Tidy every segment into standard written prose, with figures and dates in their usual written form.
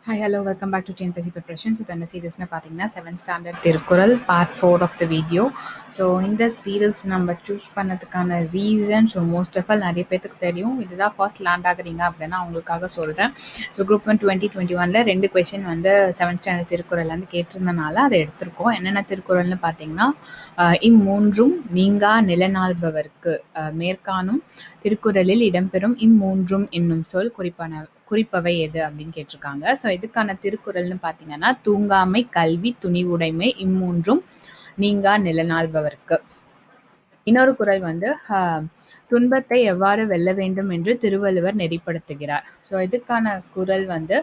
Hi, hello, welcome back to TNPSC Preparation. So இந்த சீரீஸ்னு பார்த்தீங்கன்னா 7th standard Thirukkural part 4 of the video. So இந்த series நம்ம choose பண்ணதுக்கான reason, so most of all நிறைய பேருக்கு தெரியும், இதுதான் ஃபர்ஸ்ட் லேண்ட் ஆகுறீங்க அப்படின்னா அவங்களுக்காக சொல்கிறேன். ஸோ குரூப் 1 2021 2 கொஸ்டின் வந்து 7th ஸ்டாண்டர்ட் திருக்குறள்லேருந்து கேட்டிருந்தனால அதை எடுத்திருக்கோம். என்னென்ன திருக்குறள்னு பார்த்தீங்கன்னா, இம்மூன்றும் நீங்கா நிலநாள்பவர்க்கு மேற்காணும் திருக்குறளில் இடம்பெறும் இம்மூன்றும் என்னும் சொல் குறிப்பவை எது அப்படின்னு கேட்டிருக்காங்க. ஸோ இதுக்கான திருக்குறள்னு பார்த்தீங்கன்னா, தூங்காமை, கல்வி, துணிவுடைமை இம்மூன்றும் நீங்கா நிலநாள்பவர்க்கு. இன்னொரு குறள் வந்து துன்பத்தை எவ்வாறு வெல்ல வேண்டும் என்று திருவள்ளுவர் நெறிப்படுத்துகிறார். ஸோ இதுக்கான குறள் வந்து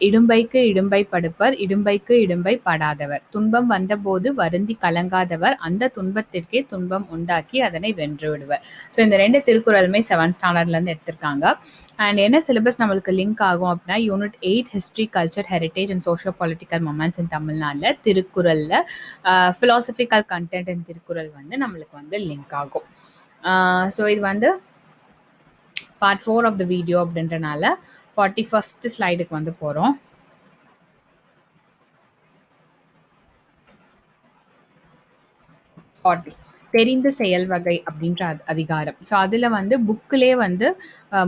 இடும்பைக்கு இடும்பை படுப்பர், இடும்பைக்கு இடும்பை படாதவர், துன்பம் வந்தபோது வருந்தி கலங்காதவர், அந்த துன்பத்திற்கே துன்பம் உண்டாக்கி அதனை வென்று விடுவர். ஸோ இந்த 2 திருக்குறளுமே 7th ஸ்டாண்டர்ட்லேருந்து எடுத்திருக்காங்க. அண்ட் என்ன சிலபஸ் நம்மளுக்கு லிங்க் ஆகும் அப்படின்னா, unit 8 history, culture, heritage and socio political moments in தமிழ்நாட்டில் திருக்குறளில் ஃபிலாசபிக்கல் கண்டென்ட் இன் திருக்குறள் வந்து நம்மளுக்கு வந்து லிங்க் ஆகும். ஸோ இது வந்து பார்ட் 4 ஆஃப் த வீடியோ அப்படின்றனால 41st ஸ்லைடுக்கு வந்து போகிறோம். தெரிந்த செயல் வகை அப்படின்ற அதிகாரம். ஸோ அதில் வந்து புக்கிலே வந்து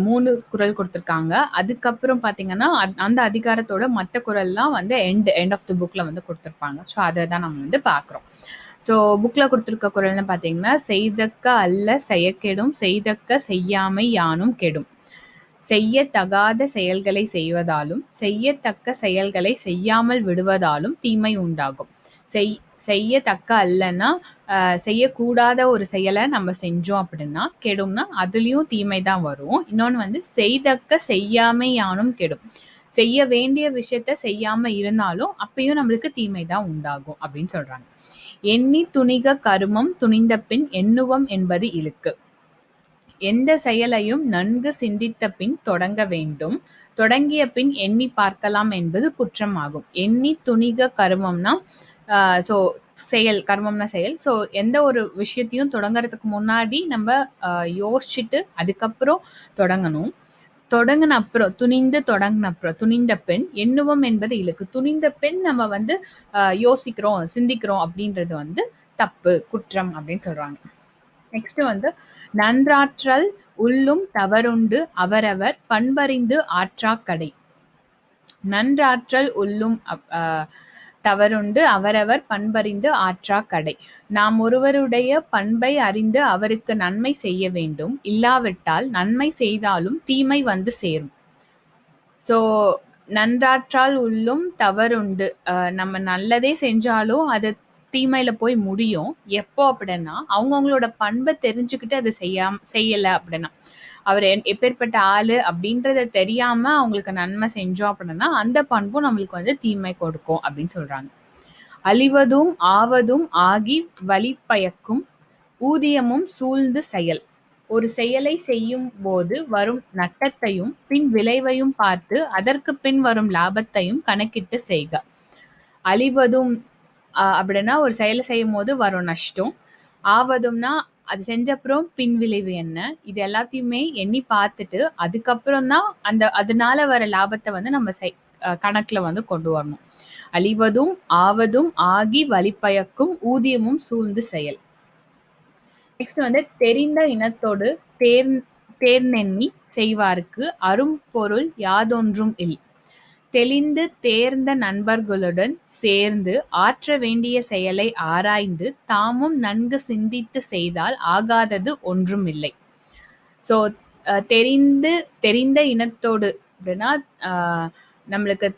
3 குறள் கொடுத்துருக்காங்க. அதுக்கப்புறம் பார்த்தீங்கன்னா அந்த அதிகாரத்தோட மற்ற குறள்லாம் வந்து எண்ட் ஆஃப் த புக்கில் வந்து கொடுத்துருப்பாங்க. ஸோ அதை தான் நம்ம வந்து பார்க்குறோம். ஸோ புக்கில் கொடுத்துருக்க குறள்னு பார்த்தீங்கன்னா, செய்தக்க அல்ல செயக்கெடும், செய்தக்க செய்யாமை யானும் கெடும், செய்யத்தகாத செயல்களை செய்வதாலும் செய்யத்தக்க செயல்களை செய்யாமல் விடுவதாலும் தீமை உண்டாகும். செய்யத்தக்க அல்லன்னா செய்யக்கூடாத ஒரு செயலை நம்ம செஞ்சோம் அப்படின்னா கெடும்னா அதுலேயும் தீமை தான் வரும். இன்னொன்று வந்து செய்தக்க செய்யாமை யானும் கெடும், செய்ய வேண்டிய விஷயத்த செய்யாம இருந்தாலும் அப்பயும் நம்மளுக்கு தீமை தான் உண்டாகும் அப்படின்னு சொல்றாங்க. எண்ணி துணிக கருமம் துணிந்த பின் எண்ணுவம் என்பது இழுக்கு, எந்த செயலையும் நன்கு சிந்தித்த பின் தொடங்க வேண்டும், தொடங்கிய பின் எண்ணி பார்க்கலாம் என்பது குற்றம் ஆகும். எண்ணி துணிக கருமம்னா ஸோ செயல், கர்மம்னா செயல். ஸோ எந்த ஒரு விஷயத்தையும் தொடங்குறதுக்கு முன்னாடி நம்ம யோசிச்சுட்டு அதுக்கப்புறம் தொடங்கணும். தொடங்கின அப்புறம் துணிந்த பெண் எண்ணுவோம் என்பது இழுக்கு, துணிந்த பெண் நம்ம வந்து யோசிக்கிறோம் சிந்திக்கிறோம் அப்படின்றது வந்து தப்பு, குற்றம் அப்படின்னு சொல்றாங்க. நெக்ஸ்ட் வந்து நன்றாற்றல் உள்ளும் தவறுண்டு அவரவர் பண்பறிந்து ஆற்றா கடை. நன்றாற்றல் உள்ளும் தவறுண்டு அவரவர் பண்பறிந்து ஆற்றா கடை. நாம் ஒருவருடைய பண்பை அறிந்து அவருக்கு நன்மை செய்ய வேண்டும், இல்லாவிட்டால் நன்மை செய்தாலும் தீமை வந்து சேரும். ஸோ நன்றாற்றால் உள்ளும் தவறுண்டு, நம்ம நல்லதே செஞ்சாலும் அது தீமையில போய் முடியும். எப்போ அப்படின்னா அவங்கவுங்களோட பண்பை தெரிஞ்சுக்கிட்டு அதை செய்யலை அப்படின்னா, அவர் எப்பேற்பட்ட ஆளு அப்படின்றத தெரியாம அவங்களுக்கு நன்மை செஞ்சோம் அப்படின்னா அந்த பண்பும் நம்மளுக்கு வந்து தீமை கொடுக்கும் அப்படின்னு சொல்றாங்க. அழிவதும் ஆவதும் ஆகி வழிப்பயக்கும் ஊதியமும் சூழ்ந்து செயல், ஒரு செயலை செய்யும் போது வரும் நட்டத்தையும் பின் விளைவையும் பார்த்து அதற்கு பின் வரும் லாபத்தையும் கணக்கிட்டு செய்க. அழிவதும் அப்படின்னா ஒரு செயலை செய்யும் போது வரும் நஷ்டம், ஆவதும்னா அது செஞ்சப்புறம் பின் விளைவு என்ன, இது எல்லாத்தையுமே எண்ணி பார்த்துட்டு அதுக்கப்புறம் தான் அதனால வர லாபத்தை வந்து நம்ம கணக்குல வந்து கொண்டு வரணும். அழிவதும் ஆவதும் ஆகி வழிப்பயக்கும் ஊதியமும் சூழ்ந்து செயல். நெக்ஸ்ட் வந்து தெரிந்த இனத்தோடு தேர்நெண்ணி செய்வார்க்கு அரும்பொருள் யாதொன்றும் இல், தெளிந்து தேர்ந்த நண்பர்களுடன் சேர்ந்து ஆற்ற வேண்டிய செயலை ஆராய்ந்து தாமும் நன்கு சிந்தித்து செய்தால் ஆகாதது ஒன்றும் இல்லை. ஸோ தெரிந்த இனத்தோடு அப்படின்னா நம்மளுக்கு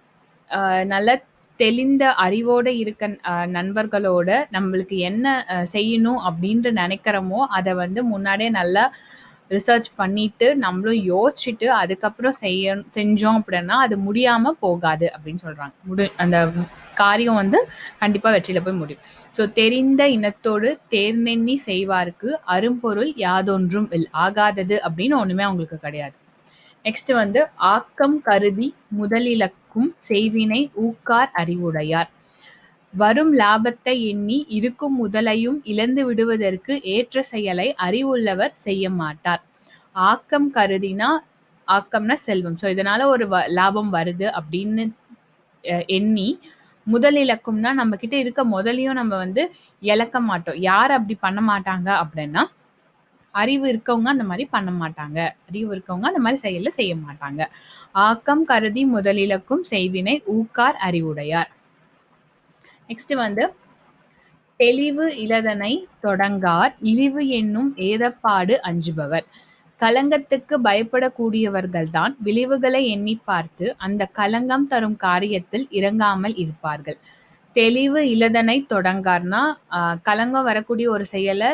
நல்ல தெளிந்த அறிவோடு இருக்க நண்பர்களோட நம்மளுக்கு என்ன செய்யணும் அப்படின்ட்டு நினைக்கிறோமோ அதை வந்து முன்னாடியே நல்லா ரிசர்ச் பண்ணிட்டு நம்மளும் யோசிச்சுட்டு அதுக்கப்புறம் செஞ்சோம் அப்படின்னா அது முடியாம போகாது அப்படின்னு சொல்றாங்க. அந்த காரியம் வந்து கண்டிப்பா வெற்றியில போய் முடியும். ஸோ தெரிந்த இனத்தோடு தேர்நெண்ணி செய்வார்க்கு அரும்பொருள் யாதொன்றும் இல், ஆகாதது அப்படின்னு ஒண்ணுமே அவங்களுக்கு கிடையாது. நெக்ஸ்ட் வந்து ஆக்கம் கருதி முதலிலக்கும் செய்வினை ஊக்கார் அறிவுடையார், வரும் லாபத்தை எண்ணி இருக்கும் முதலையும் இழந்து விடுவதற்கு ஏற்ற செயலை அறிவுள்ளவர் செய்ய மாட்டார். ஆக்கம் கருதினா ஆக்கம்னா செல்வம். ஸோ இதனால ஒரு லாபம் வருது அப்படின்னு எண்ணி முதல் இலக்கம்னா நம்ம கிட்ட இருக்க முதலையும் நம்ம வந்து இழக்க மாட்டோம். யார் அப்படி பண்ண மாட்டாங்க அப்படின்னா, அறிவு இருக்கவங்க அந்த மாதிரி பண்ண மாட்டாங்க. அறிவு இருக்கவங்க அந்த மாதிரி செயல்ல செய்ய மாட்டாங்க. ஆக்கம் கருதி முதலிலக்கும் செய்வினை ஊக்கார் அறிவுடையார். நெக்ஸ்ட் வந்து தெளிவு இலதனை தொடங்கார் இழிவு என்னும் ஏதப்பாடு அஞ்சுபவர். கலங்கத்துக்கு பயப்படக்கூடியவர்கள்தான் விளைவுகளை எண்ணி பார்த்து அந்த கலங்கம் தரும் காரியத்தில் இறங்காமல் இருப்பார்கள். தெளிவு இலதனை தொடங்கார்னா கலங்கம் வரக்கூடிய ஒரு செயலை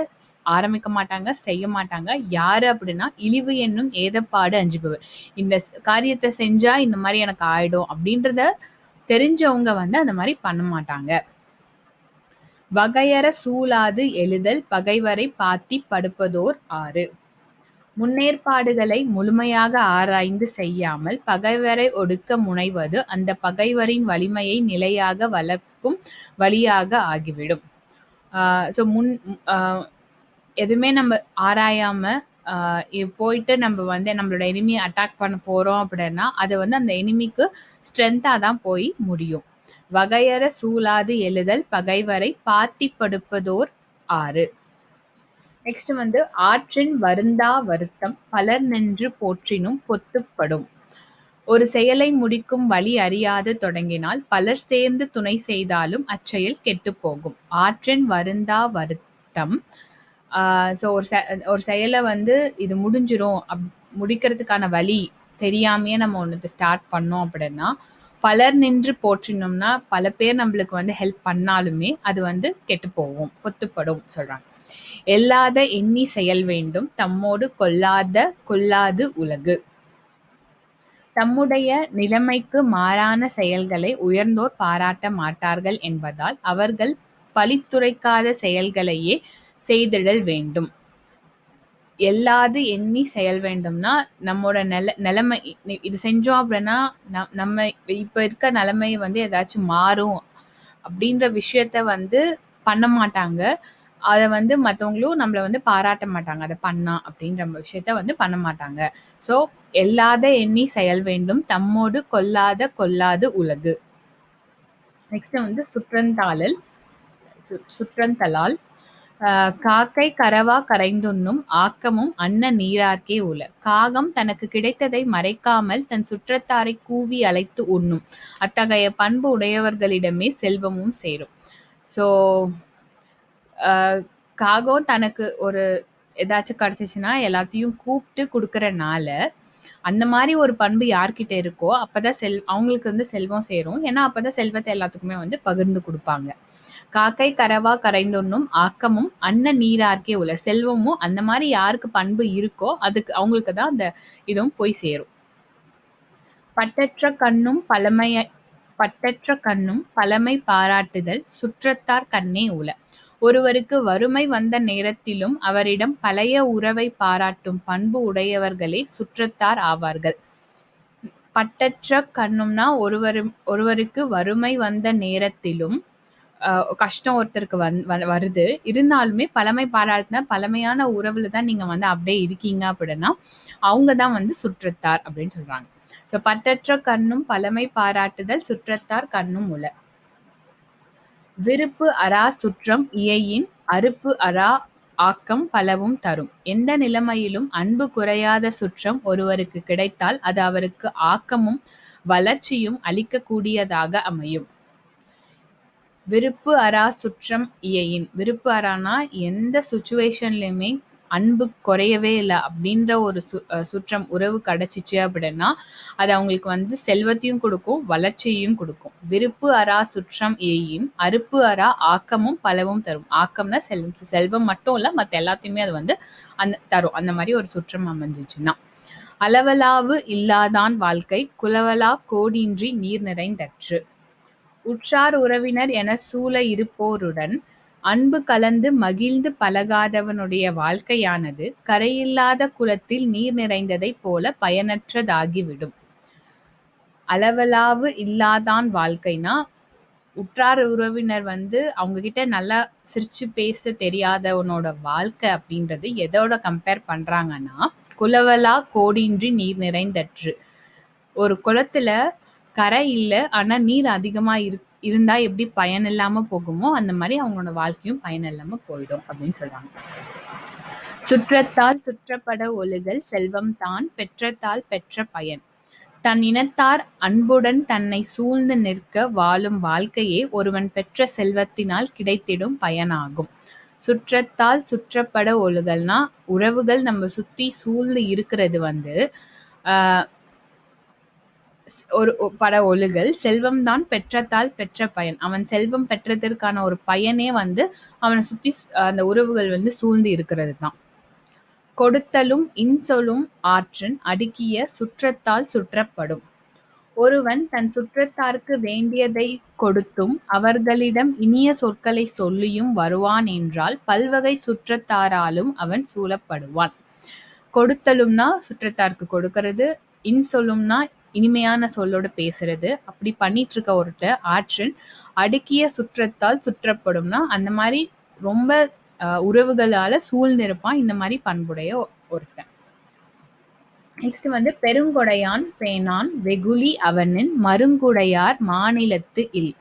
ஆரம்பிக்க மாட்டாங்க, செய்ய மாட்டாங்க. யாரு அப்படின்னா இழிவு என்னும் ஏதப்பாடு அஞ்சுபவர். இந்த காரியத்தை செஞ்சா இந்த மாதிரி எனக்கு ஆயிடும் அப்படின்றத தெரிஞ்சவங்க வந்து அந்த மாதிரி பண்ண மாட்டாங்க. வகையற சூழாது எழுதல் பகைவரை பாத்தி படுப்பதோர் ஆறு. முன்னேற்பாடுகளை முழுமையாக ஆராய்ந்து செய்யாமல் பகைவரை ஒடுக்க முனைவது அந்த பகைவரின் வலிமையை நிலையாக வளர்க்கும் வழியாக ஆகிவிடும். ஸோ எதுவுமே நம்ம ஆராயாம போயிட்டு நம்ம வந்து நம்மளோட எனிமியை அட்டாக் பண்ண போறோம் அப்படின்னா அது வந்து அந்த எனிமிக்கு ஸ்ட்ரென்த்தா தான் போய் முடியும். வகையற சூழாது எழுதல் பகைவரை பாத்தி படுப்பதோர் ஆறு. நெக்ஸ்ட் வந்து ஆற்றின் வருந்தா வருத்தம் பலர் நின்று போற்றினும் பொத்துப்படும். ஒரு செயலை முடிக்கும் வழி அறியாது தொடங்கினால் பலர் சேர்ந்து துணை செய்தாலும் அச்செயல் கெட்டு போகும். ஆற்றின் வருந்தா வருத்தம். ஸோ ஒரு செயலை வந்து இது முடிஞ்சிரும் முடிக்கிறதுக்கான வழி தெரியாமையே நம்ம ஒன்று ஸ்டார்ட் பண்ணோம் அப்படின்னா பலர் நின்று போற்றினோம்னா பல பேர் நம்மளுக்கு வந்து ஹெல்ப் பண்ணாலுமே அது வந்து கெட்டு போகும், பொத்துப்படும் சொல்றாங்க. எல்லாத எண்ணி செயல் வேண்டும் தம்மோடு கொல்லாது உலகு. தம்முடைய நிலைமைக்கு மாறான செயல்களை உயர்ந்தோர் பாராட்ட மாட்டார்கள் என்பதால் அவர்கள் பழித்துரைக்காத செயல்களையே செய்திடல் வேண்டும். எல்லாது எண்ணி செயல் வேண்டும்னா நம்மோட நிலைமை இது செஞ்சோம் அப்படின்னா நம்ம இப்ப இருக்க நிலைமை வந்து ஏதாச்சும் மாறும் அப்படின்ற விஷயத்த வந்து பண்ண மாட்டாங்க. அதை வந்து மற்றவங்களும் நம்மளை வந்து பாராட்ட மாட்டாங்க அதை பண்ணா அப்படின்ற விஷயத்த வந்து பண்ண மாட்டாங்க. ஸோ எல்லாத எண்ணி செயல் வேண்டும் தம்மோடு கொல்லாது உலகு. நெக்ஸ்ட் வந்து சுற்றந்தலால் காக்கை கரவா கரைந்துண்ணும் ஆக்கமும் அன்ன நீரார்க்கே உல. காகம் தனக்கு கிடைத்ததை மறைக்காமல் தன் சுற்றத்தாரை கூவி அழைத்து உண்ணும். அத்தகைய பண்பு உடையவர்களிடமே செல்வமும் சேரும். ஸோ காகம் தனக்கு ஒரு ஏதாச்சும் கிடைச்சிச்சுன்னா எல்லாத்தையும் கூப்பிட்டு கொடுக்கறனால அந்த மாதிரி ஒரு பண்பு யார்கிட்ட இருக்கோ அப்பதான் அவங்களுக்கு வந்து செல்வம் சேரும். ஏன்னா அப்பதான் செல்வத்தை எல்லாத்துக்குமே வந்து பகிர்ந்து கொடுப்பாங்க. காக்கை கரவா கரைந்துண்ணும் ஆக்கமும் அன்ன நீரார்க்கே உள்ள. செல்வமும் அந்த மாதிரி யாருக்கு பண்பு இருக்கோ அதுக்கு அவங்களுக்கு தான் அந்த இதுவும் போய் சேரும். பட்டற்ற கண்ணும் பழமை பாராட்டுதல் சுற்றத்தார் கண்ணே உல. ஒருவருக்கு வறுமை வந்த நேரத்திலும் அவரிடம் பழைய உறவை பாராட்டும் பண்பு உடையவர்களே சுற்றத்தார் ஆவார்கள். பட்டற்ற கண்ணும்னா ஒருவருக்கு வறுமை வந்த நேரத்திலும் கஷ்டம் ஒருத்தருக்கு வருது இருந்தாலுமே பழமை பாராட்டின பழமையான உறவுல தான் நீங்க வந்து அப்படியே இருக்கீங்க அப்படின்னா அவங்க தான் வந்து சுற்றத்தார் அப்படின்னு சொல்றாங்க. ஸோ பட்டற்ற கண்ணும் பழமை பாராட்டுதல் சுற்றத்தார் கண்ணும் உல. விருப்பு அரா சுற்றம் இயையின் அறுப்பு அரா ஆக்கம் பலவும் தரும். எந்த நிலைமையிலும் அன்பு குறையாத சுற்றம் ஒருவருக்கு கிடைத்தால் அது அவருக்கு ஆக்கமும் வளர்ச்சியும் அளிக்கக்கூடியதாக அமையும். விருப்பு அரா சுற்றம் இயையின். விருப்பு அறானா எந்த சுச்சுவேஷன்லையுமே அன்பு குறையவே இல்லை அப்படின்ற ஒரு சுற்றம் உறவு கிடைச்சிச்சு அப்படின்னா அது அவங்களுக்கு வந்து செல்வத்தையும் கொடுக்கும் வளர்ச்சியையும் கொடுக்கும். விருப்பு அரா சுற்றம் இயையின் அறுப்பு அரா ஆக்கமும் பலவும் தரும். ஆக்கம்னா செல்வம் மட்டும் இல்லை மற்ற எல்லாத்தையுமே அது வந்து தரும். அந்த மாதிரி ஒரு சுற்றம் அமைஞ்சிச்சுன்னா. அளவலாவு இல்லாதான் வாழ்க்கை குலவலா கோடின்றி நீர் நிறைந்தற்று. உற்றார் உறவினர் என சூழ இருப்போருடன் அன்பு கலந்து மகிழ்ந்து பழகாதவனுடைய வாழ்க்கையானது கரையில்லாத குளத்தில் நீர் நிறைந்ததைப் போல பயனற்றதாகிவிடும். அளவலாவு இல்லாதான் வாழ்க்கைனா உற்றார் உறவினர் வந்து அவங்க கிட்ட நல்லா சிரிச்சு பேச தெரியாதவனோட வாழ்க்கை அப்படின்றது எதோட கம்பேர் பண்றாங்கன்னா குலவலா கோடின்றி நீர் நிறைந்தற்று. ஒரு குளத்துல கரை இல்ல, ஆனா நீர் அதிகமா இருந்தா எப்படி பயன் இல்லாம போகுமோ, அந்த மாரி அவங்களோட வாழ்க்கையும் பயன் இல்லாம போயிடும் அப்படின்னு சொல்றாங்க. சுற்றத்தால் சுற்றப்பட ஒழுகல் செல்வம் தான் பெற்றத்தால் பெற்ற பயன். தன் இனத்தார் அன்புடன் தன்னை சூழ்ந்து நிற்க வாழும் வாழ்க்கையே ஒருவன் பெற்ற செல்வத்தினால் கிடைத்திடும் பயனாகும். சுற்றத்தால் சுற்றப்பட ஒழுகல்னா, உறவுகள் நம்ம சுத்தி சூழ்ந்து இருக்கிறது வந்து ஒரு பட ஒழுகல். செல்வம் தான் பெற்றத்தால் பெற்ற பயன். அவன் செல்வம் பெற்றதற்கான ஒரு பயனே வந்து அவனை சுத்தி அந்த உறவுகள் வந்து சூழ்ந்து இருக்கிறது தான். கொடுத்தலும் இன்சொலும் ஆற்றன் அடுக்கிய சுற்றத்தால் சுற்றப்படும். ஒருவன் தன் சுற்றத்தார்க்கு வேண்டியதை கொடுத்தும் அவர்களிடம் இனிய சொற்களை சொல்லியும் வருவான் என்றால் பல்வகை சுற்றத்தாராலும் அவன் சூழப்படுவான். கொடுத்தலும்னா சுற்றத்தார்க்கு கொடுக்கறது, இன்சொல்லும்னா இனிமையான சொல்லோட பேசுறது. அப்படி பண்ணிட்டு இருக்க ஒருத்தர் ஆற்றன் அடுக்கிய சுற்றத்தால் சுற்றப்படும்னா அந்த மாதிரி ரொம்ப உறவுகளால சூழ்ந்திருப்பான் இந்த மாதிரி பண்புடைய ஒருத்தன். நெக்ஸ்ட் வந்து பெருங்கொடையான் பேணான் வெகுளி அவனின் மருங்குடையார் மாநிலத்து இல்.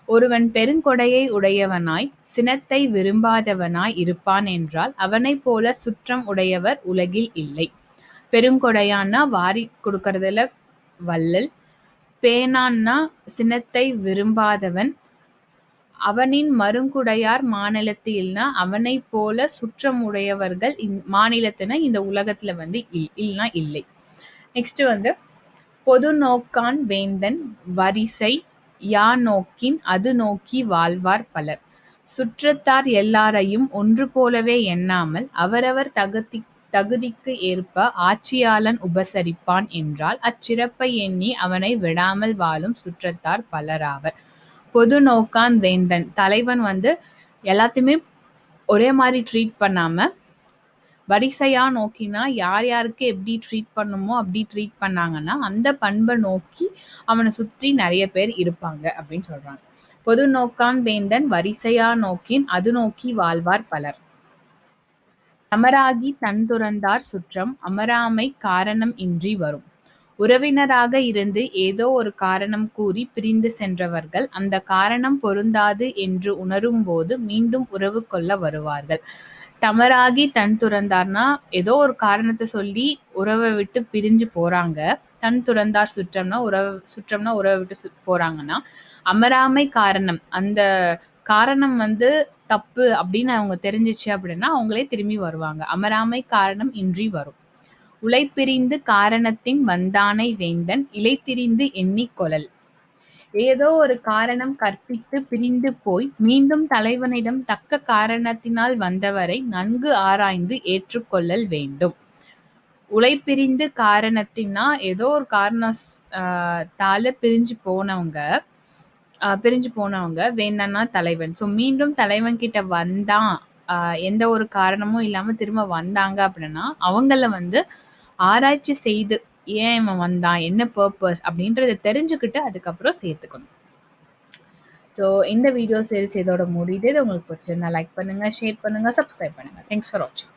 ஒருவன் பெருங்கொடையை உடையவனாய் சினத்தை விரும்பாதவனாய் இருப்பான் என்றால் அவனைப் போல சுற்றம் உடையவர் உலகில் இல்லை. பெருங்கொடையான்னா வாரி கொடுக்கறதுல வள்ளல், பேணான்னா சினத்தை விரும்பாதவன், அவனின் மருங்குடையார் மாநிலத்து இல்லைனா அவனை போல சுற்றம் உடையவர்கள் மாநிலத்தின இந்த உலகத்துல வந்து இல்லைனா இல்லை. நெக்ஸ்ட் வந்து பொது நோக்கான் வேந்தன் வரிசை யா நோக்கின் அது நோக்கி வாழ்வார் பலர். சுற்றத்தார் எல்லாரையும் ஒன்று போலவே எண்ணாமல் அவரவர் தகுதிக்கு ஏற்ப ஆட்சியாளன் உபசரிப்பான் என்றால் அச்சிறப்பை எண்ணி அவனை விடாமல் வாழும் சுற்றத்தார் பலராவர். பொது நோக்கான் வேந்தன், தலைவன் வந்து எல்லாத்தையுமே ஒரே மாதிரி ட்ரீட் பண்ணாம வரிசையா நோக்கினா யார் யாருக்கு எப்படி ட்ரீட் பண்ணுமோ அப்படி ட்ரீட் பண்ணாங்கன்னா அந்த பண்பை நோக்கி அவனை சுற்றி நிறைய பேர் இருப்பாங்க அப்படின்னு சொல்றாங்க. பொது நோக்கான் வேந்தன் வரிசையா நோக்கின் அது நோக்கி வாழ்வார் பலர். அமராகி தன் துறந்தார் சுற்றம் அமராமை காரணம் இன்றி வரும். உறவினராக இருந்து ஏதோ ஒரு காரணம் கூறி பிரிந்து சென்றவர்கள் அந்த காரணம் பொருந்தாது என்று உணரும் போது மீண்டும் உறவு கொள்ள வருவார்கள். தமராகி தன் துறந்தார்னா ஏதோ ஒரு காரணத்தை சொல்லி உறவை விட்டு பிரிஞ்சு போறாங்க. தன் துறந்தார் சுற்றம்னா உறவை விட்டு போறாங்கன்னா அமராமை காரணம், அந்த காரணம் வந்து தப்பு அப்படின்னு அவங்க தெரிஞ்சிச்சு அப்படின்னா அவங்களே திரும்பி வருவாங்க. அமராமை காரணம் இன்றி வரும். உழைப்பிரிந்து காரணத்தின் வந்தானை வேந்தன் இலைத்திரிந்து எண்ணிக்கொளல். ஏதோ ஒரு காரணம் கற்பித்து பிரிந்து போய் மீண்டும் தலைவனிடம் தக்க காரணத்தினால் வந்தவரை நன்கு ஆராய்ந்து ஏற்றுக்கொள்ளல் வேண்டும். உழைப்பிரிந்து காரணத்தின்னா ஏதோ ஒரு காரணத்தால பிரிஞ்சு போனவங்க வேண்டான்னா தலைவன். ஸோ மீண்டும் தலைவன் கிட்ட வந்தான், எந்த ஒரு காரணமும் இல்லாம திரும்ப வந்தாங்க அப்படின்னா அவங்கள வந்து ஆராய்ச்சி செய்து ஏன் இவன் வந்தான், என்ன பர்பஸ் அப்படின்றத தெரிஞ்சுக்கிட்டு அதுக்கப்புறம் சேர்த்துக்கணும். ஸோ இந்த வீடியோ சீரிஸ் இதோட முடியுது. இது உங்களுக்கு பிடிச்சிருந்தா லைக் பண்ணுங்க, ஷேர் பண்ணுங்க, சப்ஸ்கிரைப் பண்ணுங்க. தேங்க்ஸ் ஃபார் வாட்சிங்.